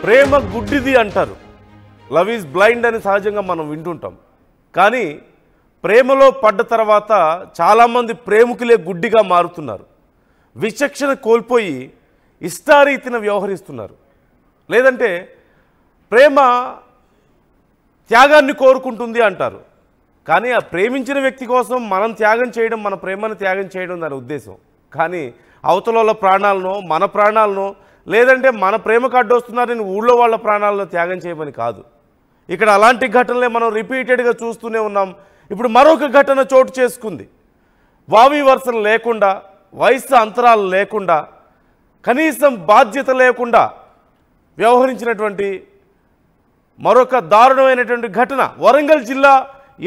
ప్రేమ గుడ్డిది అంటారు. Love is blind అని సహజంగా మనం వింటుంటాం. కానీ ప్రేమలో పడ్డ తర్వాత చాలామంది ప్రేమికులే గుడ్డిగా మారుతున్నారు. విచక్షణ కోల్పోయి ఇష్టారీతిన వ్యవహరిస్తున్నారు. లేదంటే ప్రేమ త్యాగాన్ని కోరుకుంటుంది అంటారు. కానీ ఆ ప్రేమించిన వ్యక్తి కోసం మనం త్యాగం చేయడం, మన ప్రేమను త్యాగం చేయడం దాని ఉద్దేశం. కానీ అవతల ప్రాణాలను, మన ప్రాణాలను, లేదంటే మన ప్రేమకు అడ్డొస్తున్నారని ఊళ్ళో వాళ్ళ ప్రాణాలను త్యాగం చేయమని కాదు. ఇక్కడ అలాంటి ఘటనలే మనం రిపీటెడ్గా చూస్తూనే ఉన్నాం. ఇప్పుడు మరొక ఘటన చోటు చేసుకుంది. వావి వరుసలు లేకుండా, వయస్సు అంతరాలు లేకుండా, కనీసం బాధ్యత లేకుండా వ్యవహరించినటువంటి మరొక దారుణమైనటువంటి ఘటన వరంగల్ జిల్లా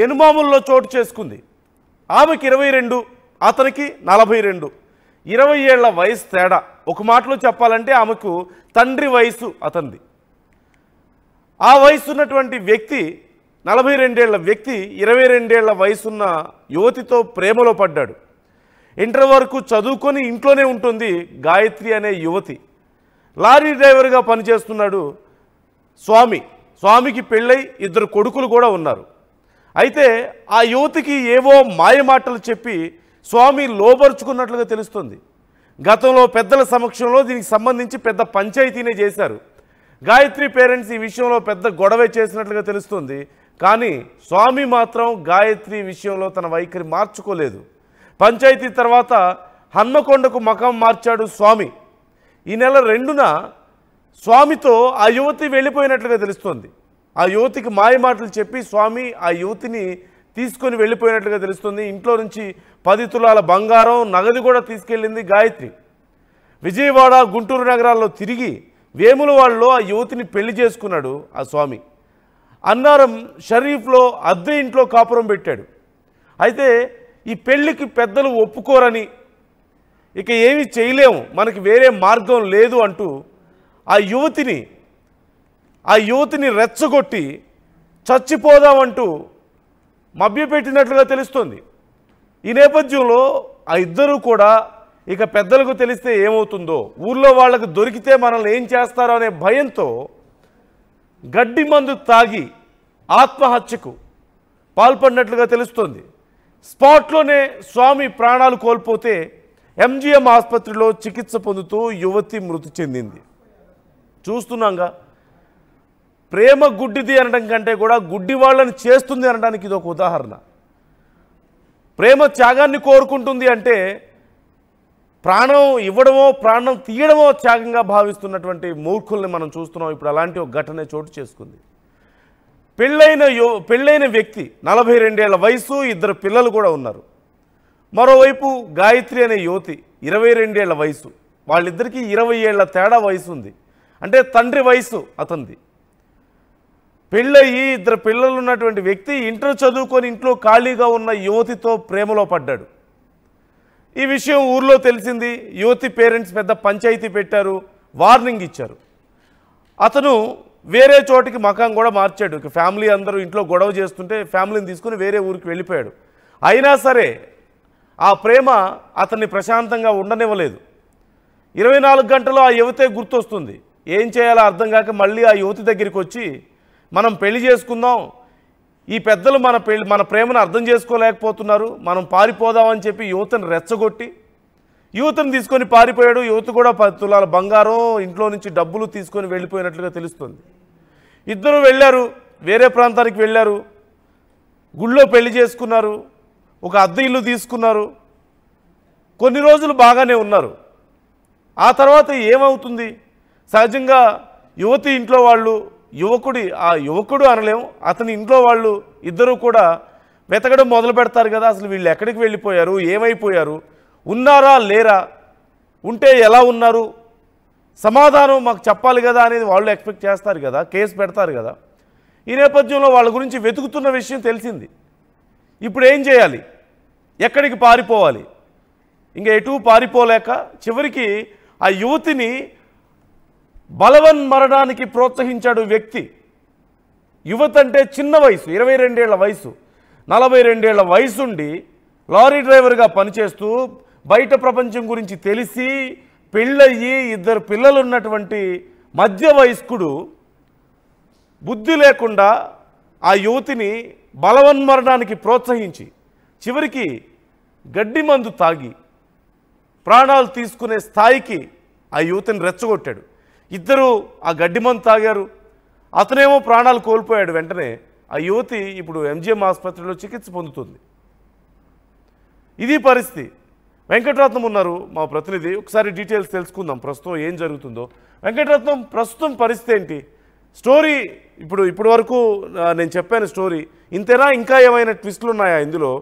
ఎనుమాముల్లో చోటు చేసుకుంది. ఆమెకి 22, అతనికి 42, 20 ఏళ్ల వయసు తేడా. ఒక మాటలో చెప్పాలంటే ఆమెకు తండ్రి వయసు అతనిది. ఆ వయసు ఉన్నటువంటి వ్యక్తి, 42 ఏళ్ల వ్యక్తి 22 ఏళ్ల వయసున్న యువతితో ప్రేమలో పడ్డాడు. ఇంటర్ వరకు చదువుకొని ఇంట్లోనే ఉంటుంది గాయత్రి అనే యువతి. లారీ డ్రైవర్గా పనిచేస్తున్నాడు స్వామి. స్వామికి పెళ్ళై 2 కొడుకులు కూడా ఉన్నారు. అయితే ఆ యువతికి ఏవో మాయమాటలు చెప్పి స్వామి లోబరుచుకున్నట్లుగా తెలుస్తుంది. గతంలో పెద్దల సమక్షంలో దీనికి సంబంధించి పెద్ద పంచాయతీనే చేశారు. గాయత్రి పేరెంట్స్ ఈ విషయంలో పెద్ద గొడవ చేసినట్లుగా తెలుస్తుంది. కానీ స్వామి మాత్రం గాయత్రి విషయంలో తన వైఖరి మార్చుకోలేదు. పంచాయతీ తర్వాత హన్మకొండకు మకం మార్చాడు స్వామి. ఈ నెల 2న స్వామితో ఆ యువతి వెళ్ళిపోయినట్లుగా తెలుస్తోంది. ఆ యువతికి మాయమాటలు చెప్పి స్వామి ఆ యువతిని తీసుకొని వెళ్ళిపోయినట్లుగా తెలుస్తుంది. ఇంట్లో నుంచి 10 తులాల బంగారం, నగదు కూడా తీసుకెళ్ళింది గాయత్రి. విజయవాడ, గుంటూరు నగరాల్లో తిరిగి వేములవాడలో ఆ యువతిని పెళ్లి చేసుకున్నాడు ఆ స్వామి. అన్నారం షరీఫ్లో అద్దె ఇంట్లో కాపురం పెట్టాడు. అయితే ఈ పెళ్లికి పెద్దలు ఒప్పుకోరని, ఇక ఏమీ చేయలేము, మనకి వేరే మార్గం లేదు అంటూ ఆ యువతిని రెచ్చగొట్టి చచ్చిపోదామంటూ మభ్యపెట్టినట్లుగా తెలుస్తోంది. ఈ నేపథ్యంలో ఆ ఇద్దరూ కూడా ఇక పెద్దలకు తెలిస్తే ఏమవుతుందో, ఊర్లో వాళ్ళకు దొరికితే మనల్ని ఏం చేస్తారో అనే భయంతో గడ్డి మందు తాగి ఆత్మహత్యకు పాల్పడినట్లుగా తెలుస్తోంది. స్పాట్లోనే స్వామి ప్రాణాలు కోల్పోతే ఎంజిఎం ఆసుపత్రిలో చికిత్స పొందుతూ యువతి మృతి చెందింది. చూస్తున్నాంగా, ప్రేమ గుడ్డిది అనడం కంటే కూడా గుడ్డి వాళ్ళని చేస్తుంది అనడానికి ఇది ఒక ఉదాహరణ. ప్రేమ త్యాగాన్ని కోరుకుంటుంది అంటే ప్రాణం ఇవ్వడమో ప్రాణం తీయడమో త్యాగంగా భావిస్తున్నటువంటి మూర్ఖుల్ని మనం చూస్తున్నాం. ఇప్పుడు అలాంటి ఒక ఘటన చోటు చేసుకుంది. పెళ్ళైన వ్యక్తి 42 ఏళ్ల వయసు, 2 పిల్లలు కూడా ఉన్నారు. మరోవైపు గాయత్రి అనే యువతి 22 ఏళ్ల వయసు. వాళ్ళిద్దరికీ 20 ఏళ్ల తేడా వయసు ఉంది. అంటే తండ్రి వయసు అతనిది. పెళ్ళయి 2 పిల్లలు ఉన్నటువంటి వ్యక్తి ఇంటర్ చదువుకొని ఇంట్లో ఖాళీగా ఉన్న యువతితో ప్రేమలో పడ్డాడు. ఈ విషయం ఊర్లో తెలిసింది. యువతి పేరెంట్స్ పెద్ద పంచాయతీ పెట్టారు, వార్నింగ్ ఇచ్చారు. అతను వేరే చోటికి మకాం కూడా మార్చాడు. ఫ్యామిలీ అందరూ ఇంట్లో గొడవ చేస్తుంటే ఫ్యామిలీని తీసుకుని వేరే ఊరికి వెళ్ళిపోయాడు. అయినా సరే ఆ ప్రేమ అతన్ని ప్రశాంతంగా ఉండనివ్వలేదు. 24 గంటలు ఆ యువతే గుర్తొస్తుంది. ఏం చేయాలో అర్థం కాక మళ్ళీ ఆ యువతి దగ్గరికి వచ్చి, మనం పెళ్లి చేసుకుందాం, ఈ పెద్దలు మన ప్రేమను అర్థం చేసుకోలేకపోతున్నారు, మనం పారిపోదామని చెప్పి యువతను రెచ్చగొట్టి యువతను తీసుకొని పారిపోయాడు. యువత కూడా 10 తులాల బంగారం, ఇంట్లో నుంచి డబ్బులు తీసుకొని వెళ్ళిపోయినట్లుగా తెలుస్తుంది. ఇద్దరు వెళ్ళారు, వేరే ప్రాంతానికి వెళ్ళారు, గుళ్ళో పెళ్లి చేసుకున్నారు, ఒక అద్దె ఇల్లు తీసుకున్నారు. కొన్ని రోజులు బాగానే ఉన్నారు. ఆ తర్వాత ఏమవుతుంది? సహజంగా యువతి ఇంట్లో వాళ్ళు, యువకుడు అనలేము, అతని ఇంట్లో వాళ్ళు ఇద్దరూ కూడా వెతకడం మొదలు పెడతారు కదా. అసలు వీళ్ళు ఎక్కడికి వెళ్ళిపోయారు, ఏమైపోయారు, ఉన్నారా లేరా, ఉంటే ఎలా ఉన్నారు, సమాధానం మాకు చెప్పాలి కదా అనేది వాళ్ళు ఎక్స్పెక్ట్ చేస్తారు కదా, కేసు పెడతారు కదా. ఈ నేపథ్యంలో వాళ్ళ గురించి వెతుకుతున్న విషయం తెలిసింది. ఇప్పుడు ఏం చేయాలి, ఎక్కడికి పారిపోవాలి? ఇంకా ఎటు పారిపోలేక చివరికి ఆ యువతిని బలవన్మరణానికి ప్రోత్సహించాడు వ్యక్తి. యువత అంటే చిన్న వయసు, 22 ఏళ్ల వయసు. 42 ఏళ్ల వయసుండి లారీ డ్రైవర్గా పనిచేస్తూ బయట ప్రపంచం గురించి తెలిసి పెళ్ళయ్యి 2 పిల్లలు ఉన్నటువంటి మధ్య వయస్కుడు బుద్ధి లేకుండా ఆ యువతిని బలవన్మరణానికి ప్రోత్సహించి చివరికి గడ్డి మందు తాగి ప్రాణాలు తీసుకునే స్థాయికి ఆ యువతిని రెచ్చగొట్టాడు. ఇద్దరు ఆ గడ్డి మందు తాగారు. అతనేమో ప్రాణాలు కోల్పోయాడు. వెంటనే ఆ యువతి ఇప్పుడు ఎంజిఎం ఆసుపత్రిలో చికిత్స పొందుతుంది. ఇది పరిస్థితి. వెంకటరత్నం ఉన్నారు మా ప్రతినిధి, ఒకసారి డీటెయిల్స్ తెలుసుకుందాం ప్రస్తుతం ఏం జరుగుతుందో. వెంకటరత్నం, ప్రస్తుతం పరిస్థితి ఏంటి? స్టోరీ ఇప్పుడు వరకు నేను చెప్పాను స్టోరీ ఇంతేనా, ఇంకా ఏమైనా ట్విస్టులు ఉన్నాయా ఇందులో?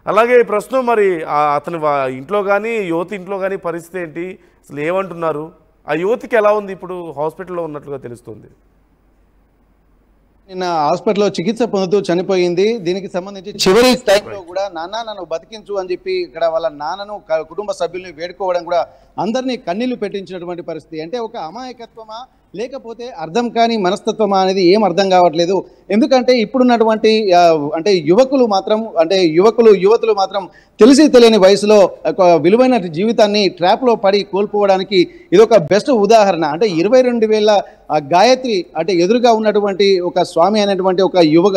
అలాగే ప్రస్తుతం మరి అతని ఇంట్లో కానీ యువతి ఇంట్లో కానీ పరిస్థితి ఏంటి, అసలు ఏమంటున్నారు? ఆ యువతికి ఎలా ఉంది? ఇప్పుడు హాస్పిటల్లో ఉన్నట్లుగా తెలుస్తుంది. నిన్న హాస్పిటల్లో చికిత్స పొందుతూ చనిపోయింది. దీనికి సంబంధించి చివరి టైంలో కూడా నాన్న నన్ను బతికించు అని చెప్పి ఇక్కడ వాళ్ళ నాన్నను కుటుంబ సభ్యుల్ని వేడుకోవడం కూడా అందరినీ కన్నీళ్లు పెట్టించినటువంటి పరిస్థితి. అంటే ఒక అమాయకత్వమా లేకపోతే అర్థం కాని మనస్తత్వమా అనేది ఏం అర్థం కావట్లేదు. ఎందుకంటే ఇప్పుడున్నటువంటి అంటే యువతులు మాత్రం తెలిసి తెలియని వయసులో ఒక విలువైన జీవితాన్ని ట్రాప్లో పడి కోల్పోవడానికి ఇదొక బెస్ట్ ఉదాహరణ. అంటే 22,000 గాయత్రి అంటే ఎదురుగా ఉన్నటువంటి ఒక స్వామి అనేటువంటి ఒక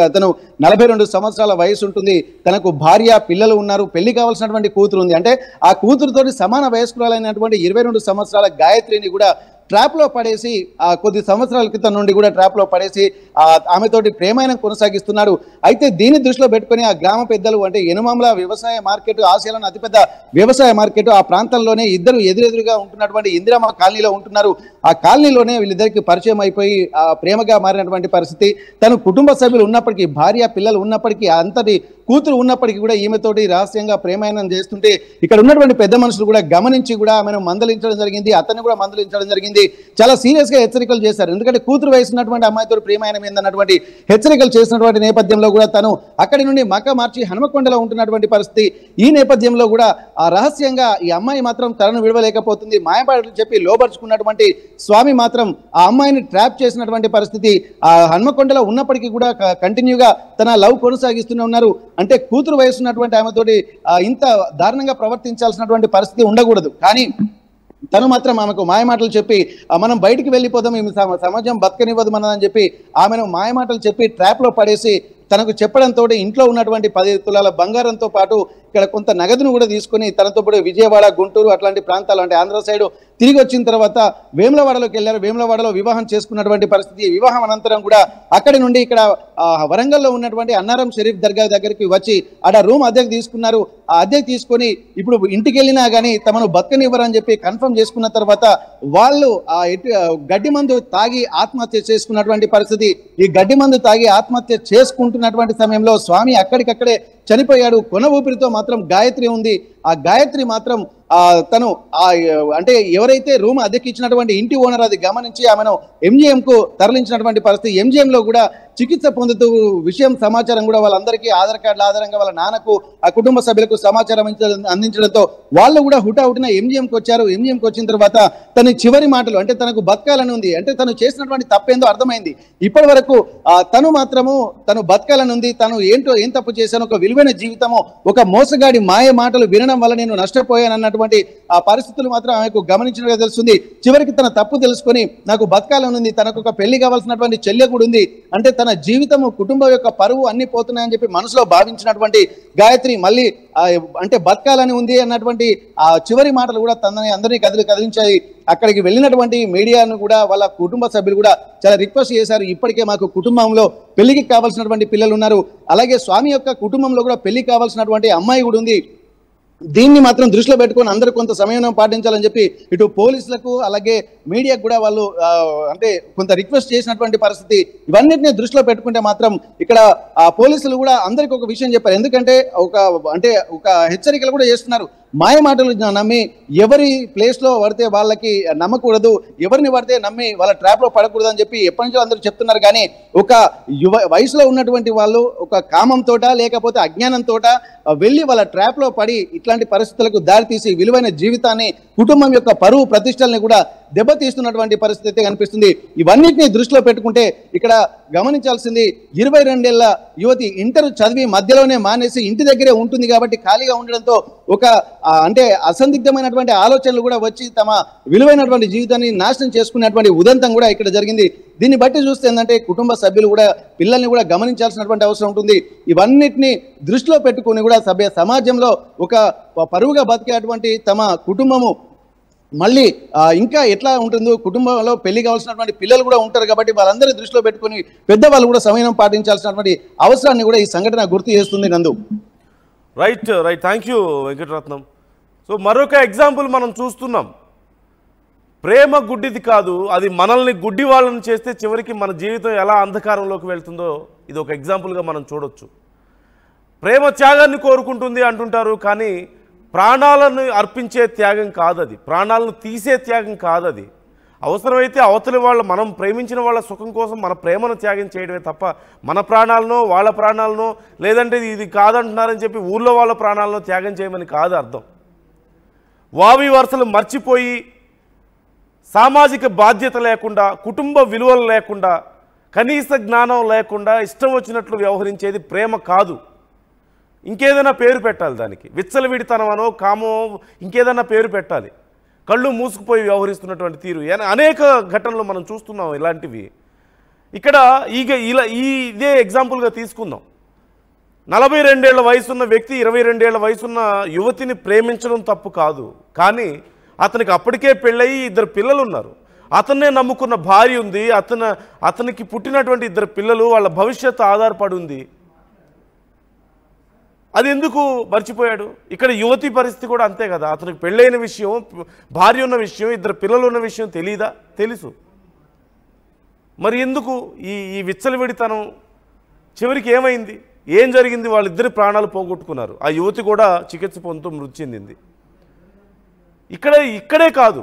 అతను 42 సంవత్సరాల వయసు ఉంటుంది. తనకు భార్య పిల్లలు ఉన్నారు, పెళ్లి కావాల్సినటువంటి కూతురు ఉంది. అంటే ఆ కూతురుతోటి సమాన వయస్కురాలైనటువంటి 22 సంవత్సరాల గాయత్రిని కూడా ట్రాప్లో పడేసి కొద్ది సంవత్సరాల క్రితం నుండి కూడా ట్రాప్లో పడేసి ఆమెతోటి ప్రేమాయణం కొనసాగిస్తున్నాడు. అయితే దీన్ని దృష్టిలో పెట్టుకుని ఆ గ్రామ పెద్దలు అంటే యనమల వ్యవసాయ మార్కెట్, ఆసియాలోని అతిపెద్ద వ్యవసాయ మార్కెట్, ఆ ప్రాంతంలోనే ఇద్దరు ఎదురెదురుగా ఉంటున్నటువంటి ఇందిరమ్మ కాలనీలో ఉంటున్నారు. ఆ కాలనీలోనే వీళ్ళిద్దరికి పరిచయం అయిపోయి ప్రేమగా మారినటువంటి పరిస్థితి. తను కుటుంబ సభ్యులు ఉన్నప్పటికీ, భార్య పిల్లలు ఉన్నప్పటికీ, అంతటి కూతురు ఉన్నప్పటికీ కూడా ఈమెతోటి రహస్యంగా ప్రేమాయణం చేస్తుంటే ఇక్కడ ఉన్నటువంటి పెద్ద మనుషులు కూడా గమనించి కూడా ఆమెను మందలించడం జరిగింది, అతన్ని కూడా మందలించడం జరిగింది. చాలా సీరియస్ గా హెచ్చరికలు చేశారు. ఎందుకంటే కూతురు వయసు ఉన్నటువంటి అమ్మాయితో ప్రేమాయణం ఏందన్నటువంటి హెచ్చరికలు చేసినటువంటి నేపథ్యంలో కూడా తను అక్కడి నుండి మక్క మార్చి హనుమకొండలో ఉంటున్నటువంటి పరిస్థితి. ఈ నేపథ్యంలో కూడా ఆ రహస్యంగా ఈ అమ్మాయి మాత్రం తనను విడవలేకపోతుంది. మాయపాటలు చెప్పి లోపరుచుకున్నటువంటి స్వామి మాత్రం ఆ అమ్మాయిని ట్రాప్ చేసినటువంటి పరిస్థితి. ఆ హనుమకొండలో ఉన్నప్పటికీ కూడా కంటిన్యూగా తన లవ్ కొనసాగిస్తూనే ఉన్నారు. అంటే కూతురు వయసు ఉన్నటువంటి ఆమెతోటి ఇంత దారుణంగా ప్రవర్తించాల్సినటువంటి పరిస్థితి ఉండకూడదు. కానీ తను మాత్రం ఆమెకు మాయమాటలు చెప్పి మనం బయటికి వెళ్ళిపోదాం, ఈ సమాజం బతకనివ్వదు మనదని చెప్పి ఆమెను మాయమాటలు చెప్పి ట్రాప్లో పడేసి తనకు చెప్పడంతో ఇంట్లో ఉన్నటువంటి 10 తులాల బంగారంతో పాటు ఇక్కడ కొంత నగదును కూడా తీసుకుని తనతో పాటు విజయవాడ, గుంటూరు అట్లాంటి ప్రాంతాలు అంటే ఆంధ్ర సైడ్ తిరిగి వచ్చిన తర్వాత వేములవాడలోకి వెళ్ళారు. వేములవాడలో వివాహం చేసుకున్నటువంటి పరిస్థితి. వివాహం అనంతరం కూడా అక్కడి నుండి ఇక్కడ వరంగల్లో ఉన్నటువంటి అన్నారం షరీఫ్ దర్గా దగ్గరికి వచ్చి ఆడ రూమ్ అద్దెకు తీసుకున్నారు. ఆ అద్దెకు తీసుకొని ఇప్పుడు ఇంటికి వెళ్ళినా కానీ తమను బతకనివ్వరని చెప్పి కన్ఫర్మ్ చేసుకున్న తర్వాత వాళ్ళు గడ్డి మందు తాగి ఆత్మహత్య చేసుకున్నటువంటి పరిస్థితి. ఈ గడ్డి మందు తాగి ఆత్మహత్య చేసుకుంటున్నటువంటి సమయంలో స్వామి అక్కడికక్కడే చనిపోయాడు. కొన ఊపిరితో మాత్రం గాయత్రి ఉంది. ఆ గాయత్రి మాత్రం తను అంటే ఎవరైతే రూమ్ అద్దెకిచ్చినటువంటి ఇంటి ఓనర్ అది గమనించి ఆమెను ఎంజిఎం కు తరలించినటువంటి పరిస్థితి. ఎంజిఎం లో కూడా చికిత్స పొందుతూ సమాచారం కూడా వాళ్ళందరికీ ఆధార్ కార్డుల ఆధారంగా వాళ్ళ నాన్నకు ఆ కుటుంబ సభ్యులకు సమాచారం అందించడంతో వాళ్ళు కూడా హుటాహుటిన ఎంజిఎంకి వచ్చారు. ఎంజిఎంకి వచ్చిన తర్వాత తన చివరి మాటలు అంటే తనకు బతకాలని ఉంది, అంటే తను చేసినటువంటి తప్పేందో అర్థమైంది. ఇప్పటి వరకు తను బతకాలని ఉంది, తను ఏం తప్పు చేశాను, ఒక విలువైన జీవితము, ఒక మోసగాడి మాయ మాటలు వినడం వల్ల నేను నష్టపోయాను అన్నటువంటి ఆ పరిస్థితులు మాత్రం ఆమెకు గమనించినట్టుగా తెలుస్తుంది. చివరికి తన తప్పు తెలుసుకొని నాకు బతకాలని ఉంది, తనకు ఒక పెళ్లి కావాల్సినటువంటి చెల్లె కూడా ఉంది, అంటే తన జీవితము కుటుంబం యొక్క పరువు అన్ని పోతున్నాయని చెప్పి మనసులో భావించినటువంటి గాయత్రి మళ్ళీ అంటే బతకాలని ఉంది అన్నటువంటి ఆ చివరి మాటలు కూడా తనని అందరినీ కదిలించాయి. అక్కడికి వెళ్ళినటువంటి మీడియాను కూడా వాళ్ళ కుటుంబ సభ్యులు కూడా చాలా రిక్వెస్ట్ చేశారు. ఇప్పటికే మాకు కుటుంబంలో పెళ్లికి కావాల్సినటువంటి పిల్లలు ఉన్నారు, అలాగే స్వామి యొక్క కుటుంబంలో కూడా పెళ్లి కావాల్సినటువంటి అమ్మాయి కూడా ఉంది. దీన్ని మాత్రం దృష్టిలో పెట్టుకొని అందరూ కొంత సమయం పాటించాలని చెప్పి ఇటు పోలీసులకు అలాగే మీడియాకు కూడా వాళ్ళు అంటే కొంత రిక్వెస్ట్ చేసినటువంటి పరిస్థితి. ఇవన్నిటిని దృష్టిలో పెట్టుకుంటే మాత్రం ఇక్కడ పోలీసులు కూడా అందరికి ఒక విషయం చెప్పారు. ఎందుకంటే ఒక హెచ్చరికలు కూడా చేస్తున్నారు. మాయ మాటలు నమ్మి ఎవరి ప్లేస్లో పడితే వాళ్ళకి నమ్మకూడదు, ఎవరిని పడితే నమ్మి వాళ్ళ ట్రాప్లో పడకూడదు అని చెప్పి ఎప్పటి నుంచో అందరూ చెప్తున్నారు. కానీ ఒక వయసులో ఉన్నటువంటి వాళ్ళు ఒక కామంతో లేకపోతే అజ్ఞానంతో వెళ్ళి వాళ్ళ ట్రాప్లో పడి ఇట్లాంటి పరిస్థితులకు దారితీసి విలువైన జీవితాన్ని, కుటుంబం యొక్క పరువు ప్రతిష్టల్ని కూడా దెబ్బతీస్తున్నటువంటి పరిస్థితి కనిపిస్తుంది. ఇవన్నిటిని దృష్టిలో పెట్టుకుంటే ఇక్కడ గమనించాల్సింది 22 ఏళ్ల యువతి ఇంటర్ చదివి మధ్యలోనే మానేసి ఇంటి దగ్గరే ఉంటుంది కాబట్టి ఖాళీగా ఉండడంతో ఒక అంటే అసందిగ్ధమైనటువంటి ఆలోచనలు కూడా వచ్చి తమ విలువైనటువంటి జీవితాన్ని నాశనం చేసుకున్నటువంటి ఉదంతం కూడా ఇక్కడ జరిగింది. దీన్ని బట్టి చూస్తే ఏంటంటే కుటుంబ సభ్యులు కూడా పిల్లల్ని కూడా గమనించాల్సినటువంటి అవసరం ఉంటుంది. ఇవన్నిటిని దృష్టిలో పెట్టుకుని కూడా సమాజంలో ఒక పరువుగా బతికేటువంటి తమ కుటుంబము మళ్ళీ ఇంకా ఎట్లా ఉంటుందో, కుటుంబంలో పెళ్లి కావాల్సినటువంటి పిల్లలు కూడా ఉంటారు కాబట్టి వాళ్ళందరినీ దృష్టిలో పెట్టుకుని పెద్దవాళ్ళు కూడా సమయం పాటించాల్సినటువంటి అవసరాన్ని కూడా ఈ సంఘటన గుర్తు చేస్తుంది. నందు right thank you Venkataratnam. So మరొక ఎగ్జాంపుల్ మనం చూస్తున్నాం. ప్రేమ గుడ్డిది కాదు, అది మనల్ని గుడ్డి వాళ్ళని చేస్తే చివరికి మన జీవితం ఎలా అంధకారంలోకి వెళ్తుందో ఇది ఒక ఎగ్జాంపుల్గా మనం చూడొచ్చు. ప్రేమ త్యాగాన్ని కోరుకుంటుంది అంటుంటారు, కానీ ప్రాణాలను అర్పించే త్యాగం కాదది, ప్రాణాలను తీసే త్యాగం కాదది. అవసరమైతే అవతలి వాళ్ళ మనం ప్రేమించిన వాళ్ళ సుఖం కోసం మన ప్రేమను త్యాగం చేయడమే తప్ప మన ప్రాణాలనో వాళ్ళ ప్రాణాలనో లేదంటే ఇది కాదంటున్నారని చెప్పి ఊళ్ళో వాళ్ళ ప్రాణాలను త్యాగం చేయమని కాదు అర్థం. వావి వరుసలు మర్చిపోయి సామాజిక బాధ్యత లేకుండా, కుటుంబ విలువలు లేకుండా, కనీస జ్ఞానం లేకుండా ఇష్టం వచ్చినట్లు వ్యవహరించేది ప్రేమ కాదు. ఇంకేదైనా పేరు పెట్టాలి దానికి, విచ్చలవిడితనమనో కామో ఇంకేదైనా పేరు పెట్టాలి. కళ్ళు మూసుకుపోయి వ్యవహరిస్తున్నటువంటి తీరు అనేక ఘటనలు మనం చూస్తున్నాం ఇలాంటివి. ఇక్కడ ఇదే ఎగ్జాంపుల్గా తీసుకుందాం. 42 ఏళ్ల వయసున్న వ్యక్తి 22 ఏళ్ల వయసున్న యువతిని ప్రేమించడం తప్పు కాదు, కానీ అతనికి అప్పటికే పెళ్ళయి 2 పిల్లలు ఉన్నారు. అతన్నే నమ్ముకున్న భార్య ఉంది, అతనికి పుట్టినటువంటి 2 పిల్లలు, వాళ్ళ భవిష్యత్తు ఆధారపడి ఉంది. అది ఎందుకు మర్చిపోయాడు? ఇక్కడ యువతి పరిస్థితి కూడా అంతే కదా. అతనికి పెళ్ళైన విషయం, భార్య ఉన్న విషయం, 2 పిల్లలు ఉన్న విషయం తెలీదా? తెలుసు. మరి ఎందుకు ఈ విచ్చలవిడితనం? చివరికి ఏమైంది? ఏం జరిగింది? వాళ్ళిద్దరి ప్రాణాలు పోగొట్టుకున్నారు. ఆ యువతి కూడా చికిత్స పొందుతూ మృతి చెందింది. ఇక్కడే కాదు,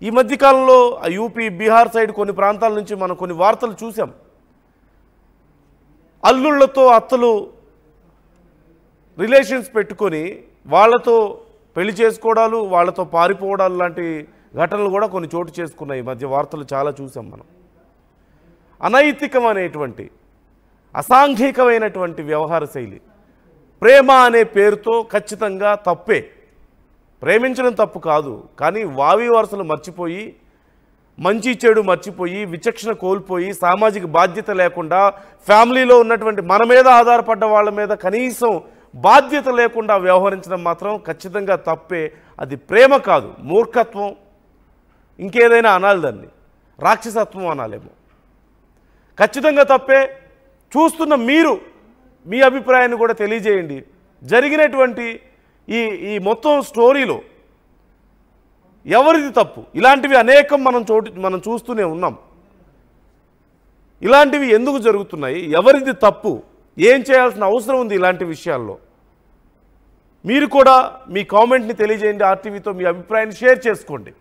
ఈ మధ్యకాలంలో యూపీ, బీహార్ సైడ్ కొన్ని ప్రాంతాల నుంచి మనం కొన్ని వార్తలు చూసాం. అల్లుళ్లతో అత్తలు రిలేషన్స్ పెట్టుకొని వాళ్ళతో పెళ్లి చేసుకోవడాలు, వాళ్ళతో పారిపోవడాలు లాంటి ఘటనలు కూడా కొన్ని చోటు చేసుకున్నాయి. ఈ మధ్య వార్తలు చాలా చూసాం మనం. అనైతికమైనటువంటి, అసాంఘికమైనటువంటి వ్యవహార శైలి. ప్రేమ అనే పేరుతో ఖచ్చితంగా తప్పే. ప్రేమించడం తప్పు కాదు, కానీ వావి వరుసలు మర్చిపోయి, మంచి చెడు మర్చిపోయి, విచక్షణ కోల్పోయి, సామాజిక బాధ్యత లేకుండా, ఫ్యామిలీలో ఉన్నటువంటి మన మీద ఆధారపడ్డ వాళ్ళ మీద కనీసం బాధ్యత లేకుండా వ్యవహరించడం మాత్రం ఖచ్చితంగా తప్పే. అది ప్రేమ కాదు, మూర్ఖత్వం, ఇంకేదైనా అనాలి, దాన్ని రాక్షసత్వం అనాలేమో. ఖచ్చితంగా తప్పే. చూస్తున్న మీరు మీ అభిప్రాయాన్ని కూడా తెలియజేయండి. జరిగినటువంటి ఈ మొత్తం స్టోరీలో ఎవరిది తప్పు? ఇలాంటివి అనేకం మనం చూస్తూనే ఉన్నాం. ఇలాంటివి ఎందుకు జరుగుతున్నాయి? ఎవరిది తప్పు? ఏం చేయాల్సిన అవసరం ఉంది ఇలాంటి విషయాల్లో? మీరు కూడా మీ కామెంట్ని తెలియజేయండి. ఆర్టీవీతో మీ అభిప్రాయాన్ని షేర్ చేసుకోండి.